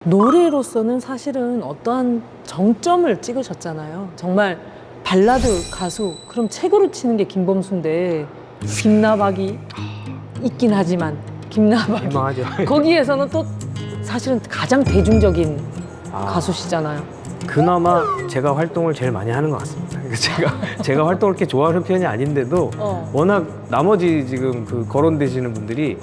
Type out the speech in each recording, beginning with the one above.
노래로서는 사실은 어떠한 정점을 찍으셨잖아요. 정말 발라드 가수, 그럼 최고로 치는 게 김범수인데 김나박이 있긴 하지만 김나박이 민망하죠. 거기에서는 또 사실은 가장 대중적인 가수시잖아요. 그나마 제가 활동을 제일 많이 하는 것 같습니다. 제가 활동을 그렇게 좋아하는 편이 아닌데도 워낙 나머지 지금 그 거론되시는 분들이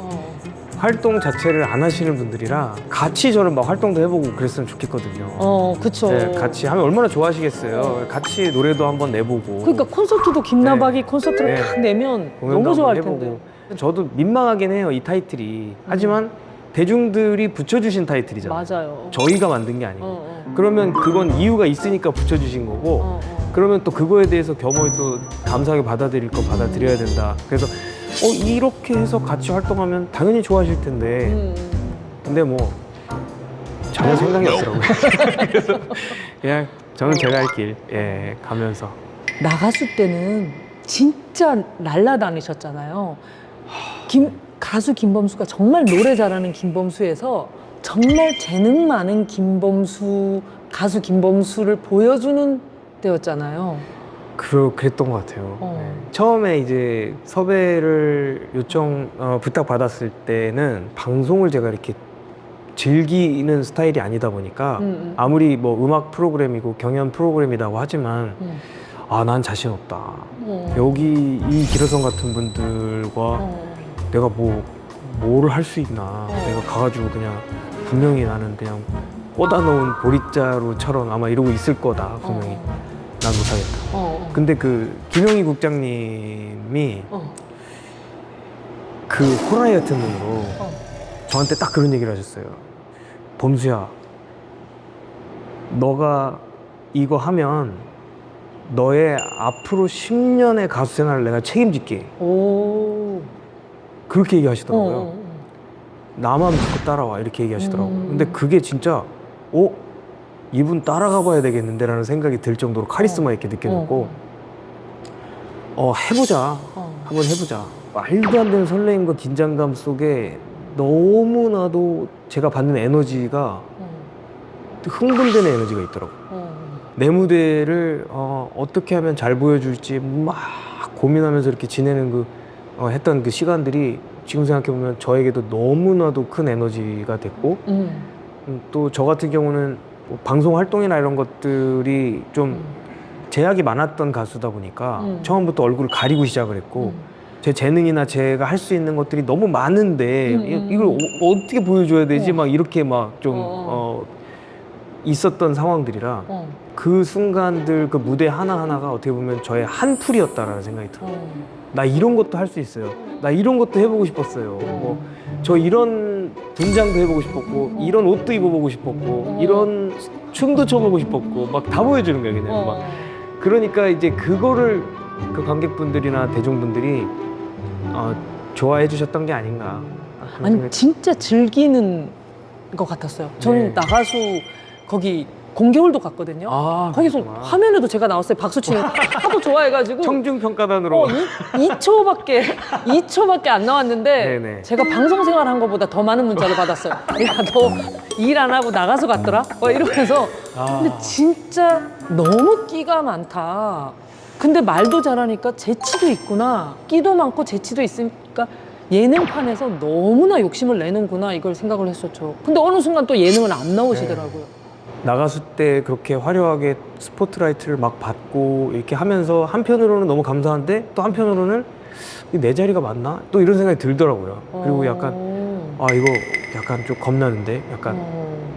활동 자체를 안 하시는 분들이라 같이 저는 막 활동도 해보고 그랬으면 좋겠거든요. 그쵸. 네, 같이 하면 얼마나 좋아하시겠어요. 같이 노래도 한번 내보고. 그러니까 콘서트도 김나박이 콘서트를 네. 딱 내면 공연도 너무 좋아할 한번 텐데. 해보고. 저도 민망하긴 해요, 이 타이틀이. 하지만 대중들이 붙여주신 타이틀이잖아요. 맞아요. 저희가 만든 게 아니고. 그러면 그건 이유가 있으니까 붙여주신 거고, 그러면 또 그거에 대해서 겸허히 또 감사하게 받아들일 거 받아들여야 된다. 그래서 이렇게 해서 같이 활동하면 당연히 좋아하실 텐데, 근데 뭐 전혀 생각이 없더라고요. 그래서 그냥 저는 제가 할 길 가면서. 나갔을 때는 진짜 날라다니셨잖아요. 가수 김범수가 정말 노래 잘하는 김범수에서 정말 재능 많은 김범수, 가수 김범수를 보여주는 때였잖아요. 그랬던 것 같아요. 네. 처음에 이제 섭외를 부탁받았을 때는 방송을 제가 이렇게 즐기는 스타일이 아니다 보니까 아무리 뭐 음악 프로그램이고 경연 프로그램이라고 하지만 난 자신 없다. 여기 이 기로성 같은 분들과 내가 뭐를 할 수 있나. 내가 가가지고 그냥 분명히 나는 그냥 꽂아놓은 보릿자루처럼 아마 이러고 있을 거다. 분명히. 난 못하겠다. 근데 그 김용희 국장님이 그 호랑이 같은 눈으로 저한테 딱 그런 얘기를 하셨어요. 범수야, 너가 이거 하면 너의 앞으로 10년의 가수 생활을 내가 책임질게. 그렇게 얘기하시더라고요. 나만 믿고 따라와 이렇게 얘기하시더라고요. 근데 그게 진짜 이분 따라가 봐야 되겠는데 라는 생각이 들 정도로 카리스마 있게 느껴졌고 해보자. 한번 해보자. 말도 안 되는 설레임과 긴장감 속에 너무나도 제가 받는 에너지가 흥분되는 에너지가 있더라고요. 내 무대를 어떻게 하면 잘 보여줄지 막 고민하면서 이렇게 지내는 했던 그 시간들이 지금 생각해보면 저에게도 너무나도 큰 에너지가 됐고 또 저 같은 경우는 뭐 방송 활동이나 이런 것들이 좀 제약이 많았던 가수다 보니까 처음부터 얼굴을 가리고 시작을 했고 제 재능이나 제가 할 수 있는 것들이 너무 많은데 이걸 어떻게 보여줘야 되지? 막 이렇게 막 좀 있었던 상황들이라 그 순간들 그 무대 하나하나가 어떻게 보면 저의 한 풀이었다라는 생각이 들어요. 나 이런 것도 할 수 있어요. 나 이런 것도 해보고 싶었어요. 저 이런 분장도 해보고 싶었고 이런 옷도 입어보고 싶었고 이런 춤도 춰보고 싶었고 막 다 보여주는 거예요. 그냥 막. 그러니까 이제 그거를 그 관객분들이나 대중분들이 좋아해 주셨던 게 아닌가. 아니 진짜 즐기는 것 같았어요. 저는 나가수 거기 공개홀도 갔거든요. 거기서 그렇구나. 화면에도 제가 나왔어요. 박수 치는 거 하도 좋아해가지고 청중평가단으로 2초밖에 안 나왔는데 네네. 제가 방송 생활한 것보다 더 많은 문자를 받았어요. 야, 너 일 안 하고 나가서 갔더라? 이러면서 근데 진짜 너무 끼가 많다. 근데 말도 잘하니까 재치도 있구나. 끼도 많고 재치도 있으니까 예능판에서 너무나 욕심을 내는구나 이걸 생각을 했었죠. 근데 어느 순간 또 예능은 안 나오시더라고요. 나가수 때 그렇게 화려하게 스포트라이트를 막 받고 이렇게 하면서 한편으로는 너무 감사한데 또 한편으로는 내 자리가 맞나? 또 이런 생각이 들더라고요. 그리고 약간 이거 약간 좀 겁나는데 약간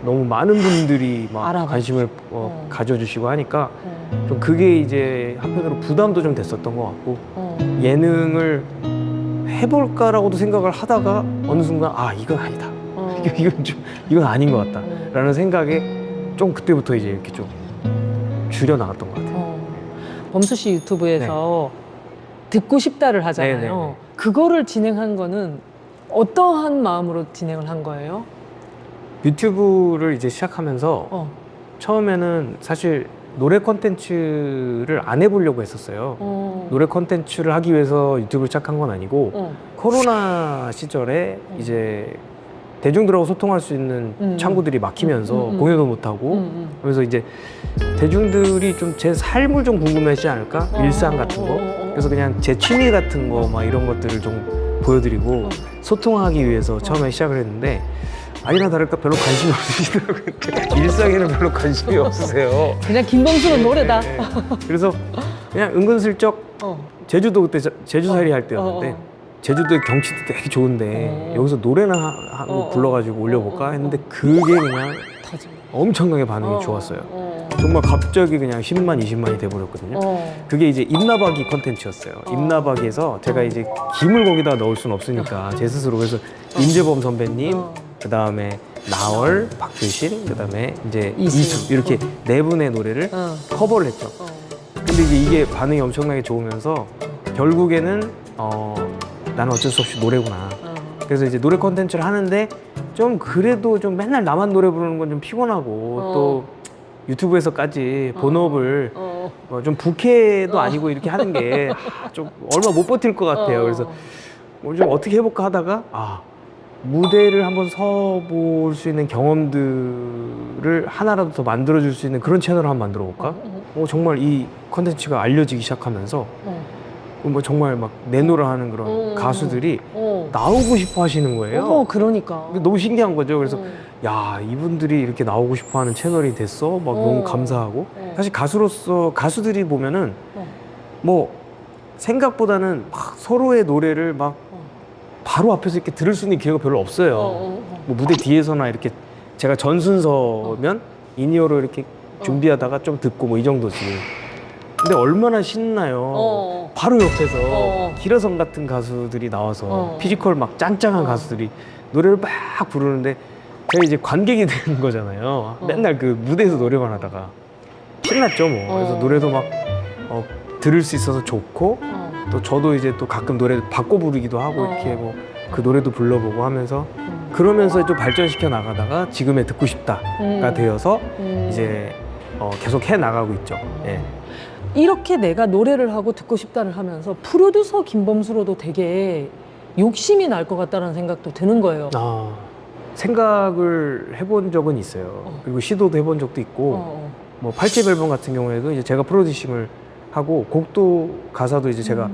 너무 많은 분들이 막 알아봐 관심을 가져주시고 하니까 좀 그게 이제 한편으로 부담도 좀 됐었던 것 같고 예능을 해볼까라고도 생각을 하다가 어느 순간 이건 아니다. 이건 아닌 것 같다. 라는 생각에 좀 그때부터 이제 이렇게 좀 줄여 나갔던 것 같아요. 범수 씨 유튜브에서 듣고 싶다를 하잖아요. 네네네. 그거를 진행한 거는 어떠한 마음으로 진행을 한 거예요? 유튜브를 이제 시작하면서 처음에는 사실 노래 콘텐츠를 안 해보려고 했었어요. 노래 콘텐츠를 하기 위해서 유튜브를 시작한 건 아니고 코로나 시절에 이제 대중들하고 소통할 수 있는 창구들이 막히면서 공연도 못하고 그래서 이제 대중들이 좀 제 삶을 좀 궁금해하지 않을까? 일상 같은 거. 그래서 그냥 제 취미 같은 거 막 이런 것들을 좀 보여드리고 소통하기 위해서 처음에 시작을 했는데 아니나 다를까 별로 관심이 없으시더라고요. 일상에는 별로 관심이 없으세요. 그냥 김범수는 노래다. 네. 그래서 그냥 은근슬쩍 제주도 그때 제주살이 할 때였는데 제주도의 경치도 되게 좋은데 여기서 노래나 하고 불러가지고 올려볼까 했는데 그게 그냥 엄청나게 반응이 좋았어요. 정말 갑자기 그냥 10만, 20만이 돼버렸거든요. 그게 이제 입나바기 컨텐츠였어요. 입나바기에서 제가 이제 김을 거기다 넣을 수는 없으니까 제 스스로 그래서 임재범 선배님, 그 다음에 나얼, 박규신, 그 다음에 이제 이수 이렇게 네 분의 노래를 커버를 했죠. 근데 이게 반응이 엄청나게 좋으면서 결국에는 나는 어쩔 수 없이 노래구나. 그래서 이제 노래 콘텐츠를 하는데 좀 그래도 좀 맨날 나만 노래 부르는 건 좀 피곤하고 또 유튜브에서까지 본업을 좀 부캐도 아니고 이렇게 하는 게 좀 얼마 못 버틸 것 같아요. 그래서 뭐 좀 어떻게 해볼까 하다가 무대를 한번 서볼 수 있는 경험들을 하나라도 더 만들어줄 수 있는 그런 채널을 한번 만들어 볼까? 정말 이 컨텐츠가 알려지기 시작하면서 뭐 정말 막 내노라 하는 그런 가수들이 나오고 싶어 하시는 거예요. 그러니까. 너무 신기한 거죠. 그래서 야, 이분들이 이렇게 나오고 싶어 하는 채널이 됐어? 막 너무 감사하고. 사실 가수로서 가수들이 보면은 뭐 생각보다는 막 서로의 노래를 막 바로 앞에서 이렇게 들을 수 있는 기회가 별로 없어요. 뭐 무대 뒤에서나 이렇게 제가 전순서면 인이어로 이렇게 준비하다가 좀 듣고 뭐 이 정도지. 근데 얼마나 신나요. 바로 옆에서 기라성 같은 가수들이 나와서 피지컬 막 짱짱한 가수들이 노래를 막 부르는데 제가 이제 관객이 되는 거잖아요. 맨날 그 무대에서 노래만 하다가 신났죠 뭐. 그래서 노래도 막 들을 수 있어서 좋고 또 저도 이제 또 가끔 노래 바꿔 부르기도 하고 이렇게 뭐 그 노래도 불러보고 하면서 그러면서 좀 발전시켜 나가다가 지금의 듣고 싶다가 되어서 이제 계속 해 나가고 있죠. 예. 이렇게 내가 노래를 하고 듣고 싶다를 하면서 프로듀서 김범수로도 되게 욕심이 날 것 같다는 생각도 드는 거예요. 생각을 해본 적은 있어요. 그리고 시도도 해본 적도 있고 뭐 8집 앨범 같은 경우에도 이제 제가 프로듀싱을 하고 곡도 가사도 이제 제가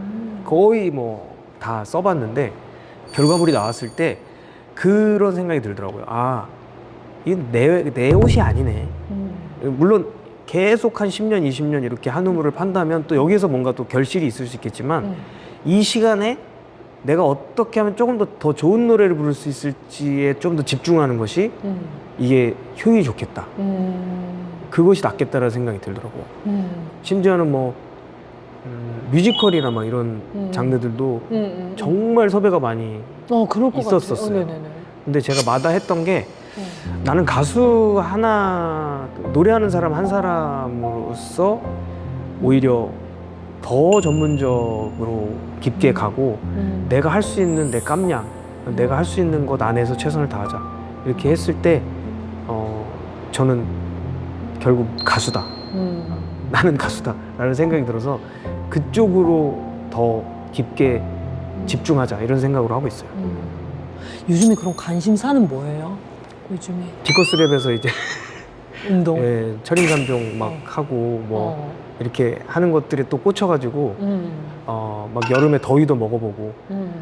거의 뭐 다 써봤는데 결과물이 나왔을 때 그런 생각이 들더라고요. 이건 내 옷이 아니네. 물론 계속 한 10년, 20년 이렇게 한 우물을 판다면 또 여기에서 뭔가 또 결실이 있을 수 있겠지만 이 시간에 내가 어떻게 하면 조금 더 좋은 노래를 부를 수 있을지에 좀 더 집중하는 것이 이게 효율이 좋겠다. 그것이 낫겠다라는 생각이 들더라고요. 심지어는 뭐 뮤지컬이나 막 이런 장르들도 정말 섭외가 많이 그럴 것 있었었어요. 같아요. 근데 제가 마다했던 게 나는 가수 하나, 노래하는 사람 한 사람으로서 오히려 더 전문적으로 깊게 가고 내가 할 수 있는 내 깜냥, 내가 할 수 있는 것 안에서 최선을 다하자 이렇게 했을 때 저는 결국 가수다. 나는 가수다 라는 생각이 들어서 그쪽으로 더 깊게 집중하자 이런 생각으로 하고 있어요. 요즘에 그럼 관심사는 뭐예요? 요즘에 디커스랩에서 이제 운동. 철인삼종 막 하고 뭐 이렇게 하는 것들에 또 꽂혀가지고 막 여름에 더위도 먹어보고.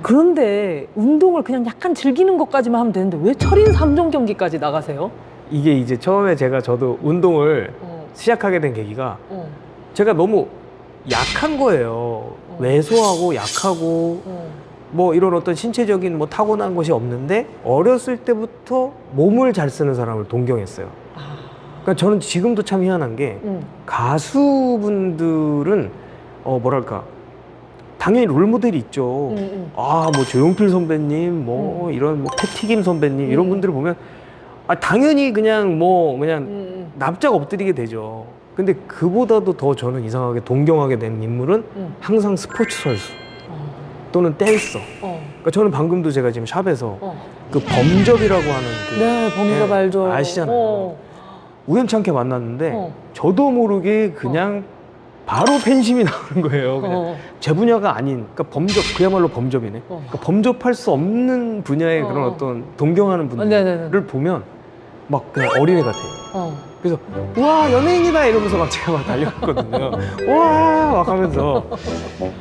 그런데 운동을 그냥 약간 즐기는 것까지만 하면 되는데 왜 철인 3종 경기까지 나가세요? 이게 이제 처음에 저도 운동을 시작하게 된 계기가 제가 너무 약한 거예요. 왜소하고 약하고 뭐 이런 어떤 신체적인 뭐 타고난 것이 없는데 어렸을 때부터 몸을 잘 쓰는 사람을 동경했어요. 그러니까 저는 지금도 참 희한한 게 가수분들은 뭐랄까 당연히 롤모델이 있죠. 뭐 조용필 선배님, 뭐 이런 뭐 패티김 선배님 이런 분들을 보면 당연히 그냥 납작 엎드리게 되죠. 근데 그보다도 더 저는 이상하게 동경하게 된 인물은 항상 스포츠 선수 또는 댄서. 그러니까 저는 방금도 제가 지금 샵에서 그 범접이라고 하는 네, 범접 알죠. 아시잖아요. 우연찮게 만났는데 저도 모르게 그냥 바로 팬심이 나오는 거예요. 그냥 제 분야가 아닌, 그러니까 그야말로 범접이네. 그러니까 범접할 수 없는 분야의 그런 어떤 동경하는 분들을 보면 막 그냥 어린애 같아요. 그래서 우와 연예인이다 이러면서 막 제가 막 달려갔거든요. 우와 막 하면서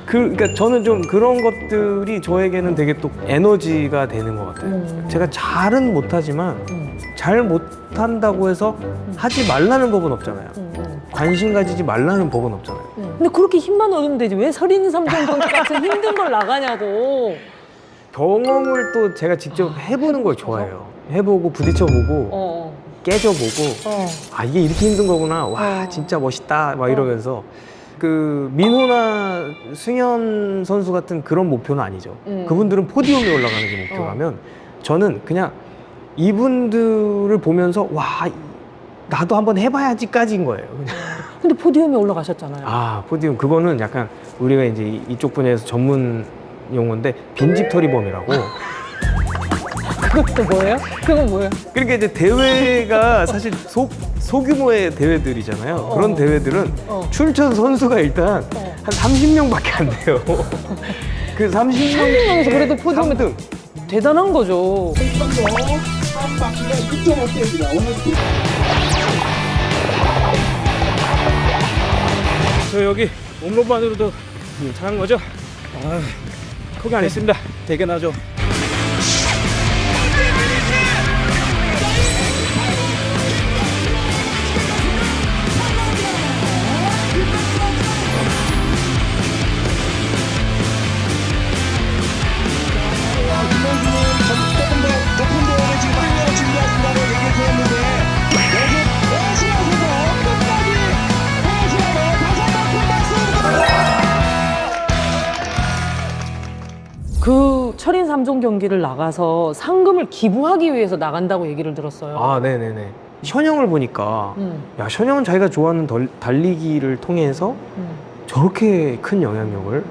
그러니까 저는 좀 그런 것들이 저에게는 되게 또 에너지가 되는 것 같아요. 제가 잘은 못하지만 잘 못한다고 해서 하지 말라는 법은 없잖아요. 관심 가지지 말라는 법은 없잖아요. 근데 그렇게 힘만 얻으면 되지 왜 서린 삼종 경기 같은 힘든 걸 나가냐고. 경험을 또 제가 직접 해보는 걸 좋아해요. 해보고 부딪혀보고 깨져보고 아 이게 이렇게 힘든 거구나. 와 진짜 멋있다 막 이러면서 그 민호나 승현 선수 같은 그런 목표는 아니죠. 그분들은 포디움에 올라가는 게 목표라면 저는 그냥 이분들을 보면서 와 나도 한번 해봐야지까지인 거예요. 그냥. 근데 포디움에 올라가셨잖아요. 아 포디움 그거는 약간 우리가 이제 이쪽 분야에서 전문 용어인데 빈집털이범이라고. 그것도 뭐예요? 그건 뭐예요? 그러니까 이제 대회가 사실 소규모의 대회들이잖아요. 그런 대회들은 출전 선수가 일단 한 30명밖에 안 돼요. 그 30명에서 그래도 포디움에 3등. 대단한 거죠. 저 여기 홈런만으로도 잘한 거죠? 아, 포기 안 했습니다. 대견하죠. 그 철인 3종 경기를 나가서 상금을 기부하기 위해서 나간다고 얘기를 들었어요. 아, 네네네. 션형을 보니까 야, 션형은 자기가 좋아하는 달리기를 통해서 저렇게 큰 영향력을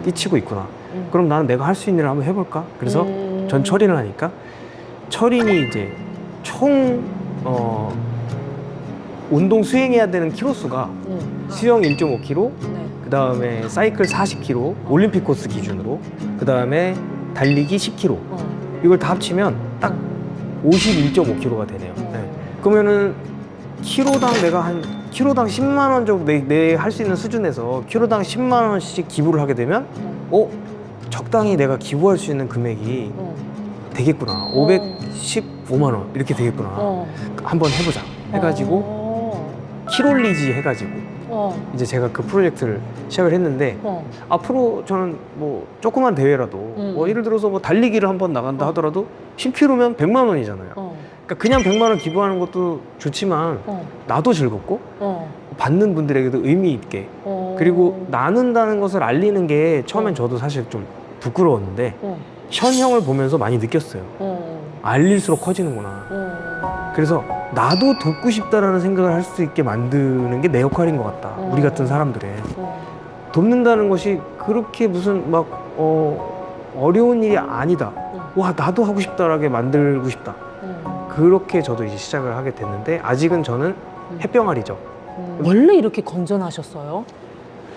끼치고 있구나. 그럼 나는 내가 할 수 있는 일을 한번 해볼까? 그래서 전 철인을 하니까 철인이 이제 총 운동 수행해야 되는 키로수가 수영 1.5km, 네. 그 다음에 사이클 40km, 올림픽 코스 기준으로, 그 다음에 달리기 10km. 이걸 다 합치면 딱 51.5km가 되네요. 네. 그러면은 키로당 내가 한 키로당 10만 원 정도 내 할 수 있는 수준에서 키로당 10만 원씩 기부를 하게 되면 적당히 내가 기부할 수 있는 금액이 되겠구나. 515만 원 이렇게 되겠구나. 한번 해보자 해가지고 키롤리지 해가지고 이제 제가 그 프로젝트를 시작을 했는데 앞으로 저는 뭐 조그만 대회라도 뭐 예를 들어서 뭐 달리기를 한번 나간다 하더라도 10km면 100만 원이잖아요. 그러니까 그냥 100만 원 기부하는 것도 좋지만 나도 즐겁고 받는 분들에게도 의미 있게 그리고 나눈다는 것을 알리는 게 처음엔 저도 사실 좀 부끄러웠는데 션형을 보면서 많이 느꼈어요. 알릴수록 커지는구나. 그래서 나도 돕고 싶다라는 생각을 할 수 있게 만드는 게 내 역할인 것 같다. 우리 같은 사람들의 돕는다는 것이 그렇게 무슨 막 어려운 일이 아니다. 와 나도 하고 싶다라게 만들고 싶다. 그렇게 저도 이제 시작을 하게 됐는데 아직은 저는 햇병아리죠. 원래 이렇게 건전하셨어요?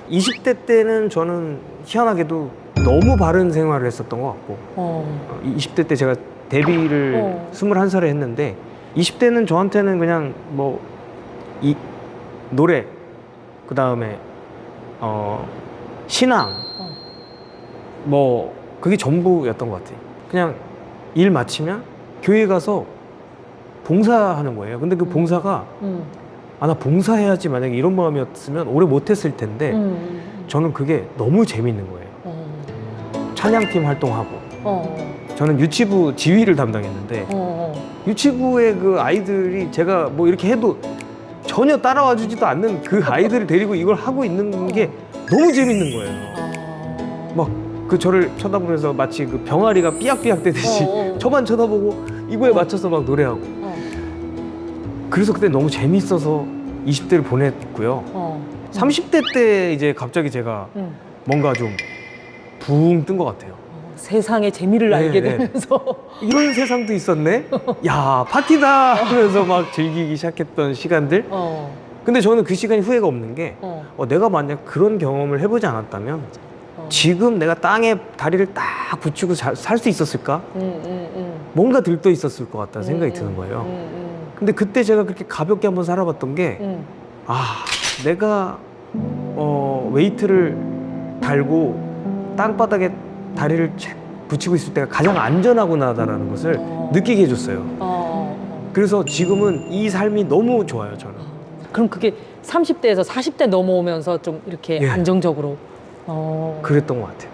20대 때는 저는 희한하게도 너무 바른 생활을 했었던 것 같고 20대 때 제가 데뷔를 21살에 했는데 20대는 저한테는 그냥 뭐 이 노래 그 다음에 신앙 뭐 그게 전부였던 것 같아요. 그냥 일 마치면 교회 가서 봉사하는 거예요. 근데 그 봉사가 나 봉사해야지 만약에 이런 마음이었으면 오래 못했을 텐데 저는 그게 너무 재밌는 거예요. 찬양팀 활동하고 저는 유치부 지휘를 담당했는데 유치부의 그 아이들이 제가 뭐 이렇게 해도 전혀 따라와 주지도 않는 그 아이들을 데리고 이걸 하고 있는 게 너무 재밌는 거예요. 막 그 저를 쳐다보면서 마치 그 병아리가 삐약삐약 대듯이 저만 쳐다보고 이거에 맞춰서 막 노래하고 그래서 그때 너무 재밌어서 20대를 보냈고요. 30대 때 이제 갑자기 제가 뭔가 좀 붕 뜬 것 같아요. 세상의 재미를 알게 되면서 이런 세상도 있었네? 야 파티다 하면서 막 즐기기 시작했던 시간들 근데 저는 그 시간이 후회가 없는 게 내가 만약 그런 경험을 해보지 않았다면 지금 내가 땅에 다리를 딱 붙이고 살 수 있었을까? 뭔가 들떠 있었을 것 같다는 생각이 드는 거예요. 근데 그때 제가 그렇게 가볍게 한번 살아봤던 게 내가 웨이트를 달고 땅바닥에 다리를 붙이고 있을 때가 가장 안전하구나라는 것을 느끼게 해줬어요. 그래서 지금은 이 삶이 너무 좋아요, 저는. 그럼 그게 30대에서 40대 넘어오면서 좀 이렇게 예. 안정적으로 그랬던 것 같아요.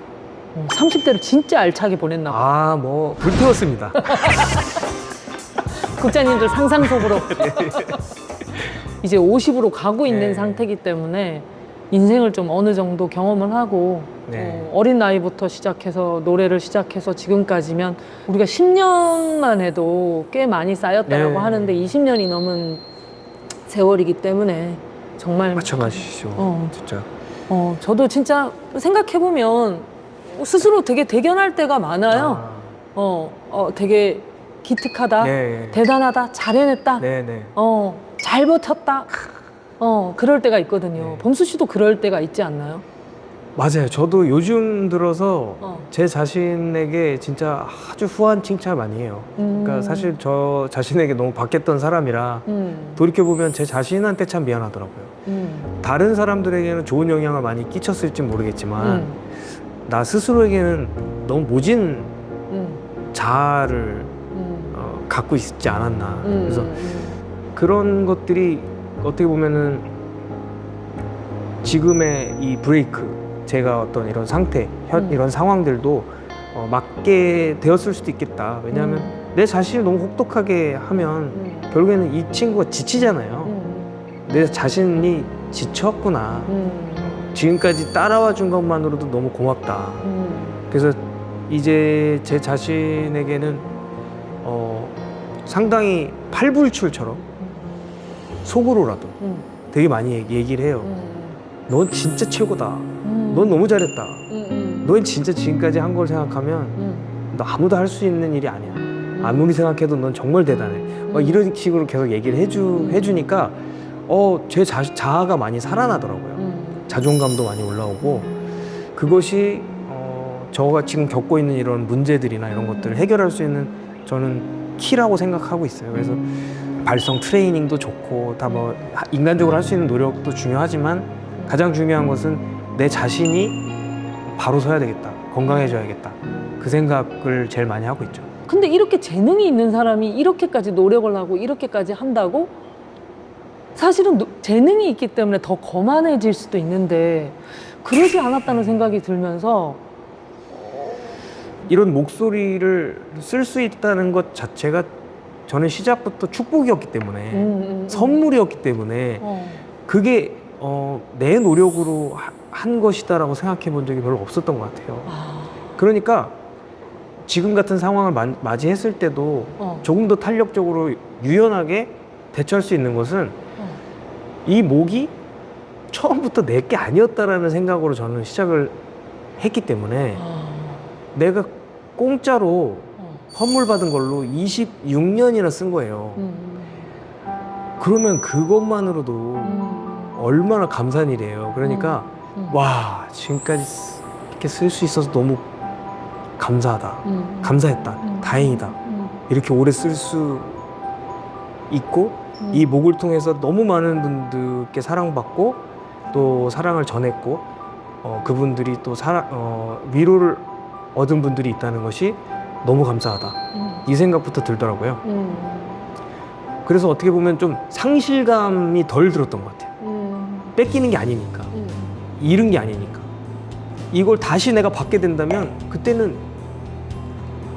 30대를 진짜 알차게 보냈나 봐. 뭐 불태웠습니다. 국장님들 상상 속으로 이제 50으로 가고 있는 네. 상태이기 때문에 인생을 좀 어느 정도 경험을 하고 네. 어린 나이부터 시작해서 노래를 시작해서 지금까지면 우리가 10년만 해도 꽤 많이 쌓였다고 네. 하는데 20년이 넘은 세월이기 때문에 정말 마찬가지시죠. 진짜. 저도 진짜 생각해보면 스스로 되게 대견할 때가 많아요. 되게 기특하다, 네. 대단하다, 잘 해냈다, 네네. 잘 버텼다. 그럴 때가 있거든요. 네. 범수 씨도 그럴 때가 있지 않나요? 맞아요. 저도 요즘 들어서 어. 제 자신에게 진짜 아주 후한 칭찬을 많이 해요. 그러니까 사실 저 자신에게 너무 바뀌었던 사람이라 돌이켜보면 제 자신한테 참 미안하더라고요. 다른 사람들에게는 좋은 영향을 많이 끼쳤을지 모르겠지만 나 스스로에게는 너무 모진 자아를 갖고 있지 않았나. 그래서 그런 것들이 어떻게 보면은 지금의 이 브레이크, 제가 어떤 이런 상태, 이런 상황들도 맞게 되었을 수도 있겠다. 왜냐하면 내 자신을 너무 혹독하게 하면 결국에는 이 친구가 지치잖아요. 내 자신이 지쳤구나. 지금까지 따라와 준 것만으로도 너무 고맙다. 그래서 이제 제 자신에게는 상당히 팔불출처럼 속으로라도 되게 많이 얘기를 해요. 넌 진짜 최고다. 넌 너무 잘했다. 넌 진짜 지금까지 한 걸 생각하면 너 아무도 할 수 있는 일이 아니야. 아무리 생각해도 넌 정말 대단해. 이런 식으로 계속 얘기를 해주니까 제 자아가 많이 살아나더라고요. 자존감도 많이 올라오고 그것이 저가 지금 겪고 있는 이런 문제들이나 이런 것들을 해결할 수 있는 저는 키라고 생각하고 있어요. 그래서 발성 트레이닝도 좋고 다 뭐 인간적으로 할 수 있는 노력도 중요하지만 가장 중요한 것은 내 자신이 바로 서야 되겠다. 건강해져야겠다. 그 생각을 제일 많이 하고 있죠. 근데 이렇게 재능이 있는 사람이 이렇게까지 노력을 하고 이렇게까지 한다고? 사실은 재능이 있기 때문에 더 거만해질 수도 있는데 그러지 않았다는 생각이 들면서 이런 목소리를 쓸 수 있다는 것 자체가 저는 시작부터 축복이었기 때문에 선물이었기 때문에 그게 내 노력으로 한 것이다라고 생각해 본 적이 별로 없었던 것 같아요. 그러니까 지금 같은 상황을 맞이했을 때도 조금 더 탄력적으로 유연하게 대처할 수 있는 것은 이 목이 처음부터 내 게 아니었다라는 생각으로 저는 시작을 했기 때문에 내가 공짜로 선물 받은 걸로 26년이나 쓴 거예요. 그러면 그것만으로도 얼마나 감사한 일이에요. 그러니까 와, 지금까지 이렇게 쓸 수 있어서 너무 감사하다. 감사했다. 다행이다. 이렇게 오래 쓸 수 있고 이 목을 통해서 너무 많은 분들께 사랑받고 또 사랑을 전했고 그분들이 또 위로를 얻은 분들이 있다는 것이 너무 감사하다. 이 생각부터 들더라고요. 그래서 어떻게 보면 좀 상실감이 덜 들었던 것 같아요. 뺏기는 게 아니니까. 잃은 게 아니니까. 이걸 다시 내가 받게 된다면 그때는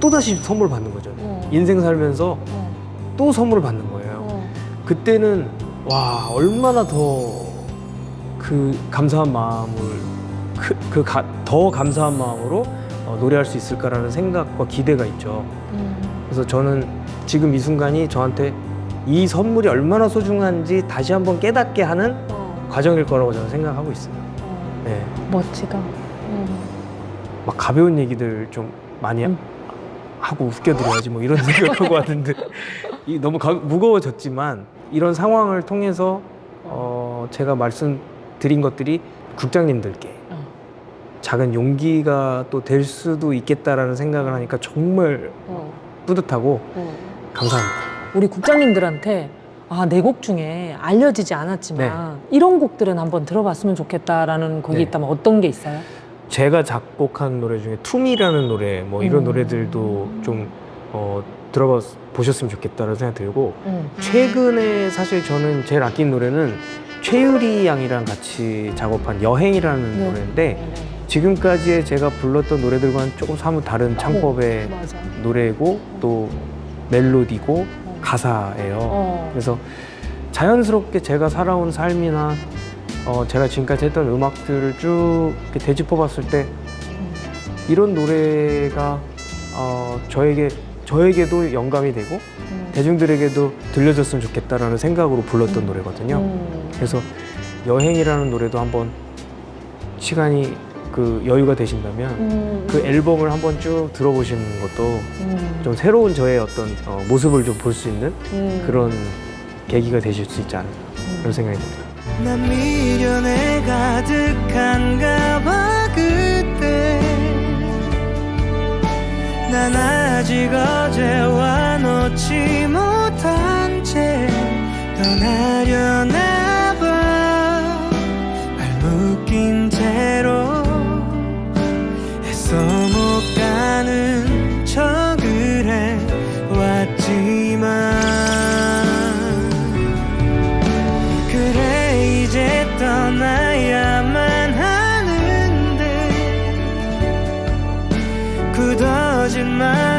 또다시 선물 받는 거죠. 인생 살면서 또 선물을 받는 거예요. 그때는 와, 얼마나 더 그 감사한 마음을 더 감사한 마음으로 노래할 수 있을까라는 생각과 기대가 있죠. 그래서 저는 지금 이 순간이 저한테 이 선물이 얼마나 소중한지 다시 한번 깨닫게 하는 과정일 거라고 저는 생각하고 있어요. 네. 멋지다. 막 가벼운 얘기들 좀 많이 하고 웃겨드려야지 뭐 이런 생각하고 하는데 너무 무거워졌지만 이런 상황을 통해서 제가 말씀드린 것들이 국장님들께 어. 작은 용기가 또 될 수도 있겠다라는 생각을 하니까 정말 어. 뿌듯하고 어. 감사합니다. 우리 국장님들한테 내 곡 중에 알려지지 않았지만 이런 곡들은 한번 들어봤으면 좋겠다라는 곡이 네. 있다면 어떤 게 있어요? 제가 작곡한 노래 중에 투미라는 노래 뭐 이런 노래들도 좀 들어봐 보셨으면 좋겠다는 생각이 들고 최근에 사실 저는 제일 아낀 노래는 최유리 양이랑 같이 작업한 여행이라는 네. 노래인데 지금까지의 제가 불렀던 노래들과는 조금 사뭇 다른 창법의 맞아. 노래고 또 멜로디고 가사예요. 그래서 자연스럽게 제가 살아온 삶이나 제가 지금까지 했던 음악들을 쭉 이렇게 되짚어 봤을 때 이런 노래가 저에게도 영감이 되고 대중들에게도 들려줬으면 좋겠다라는 생각으로 불렀던 노래거든요. 그래서 여행이라는 노래도 한번 시간이 그 여유가 되신다면 그 앨범을 한번 쭉 들어보시는 것도 좀 새로운 저의 어떤 모습을 좀 볼 수 있는 그런 계기가 되실 수 있지 않을까 그런 생각이 듭니다. 난 미련에 가득한가 봐 그때 난 아직 어제와 놓지 못한 채 떠나려나 봐 발묶인 채로 애써 못 가는 척을 해왔지만 그래 이제 떠나야만 하는데 굳어진 말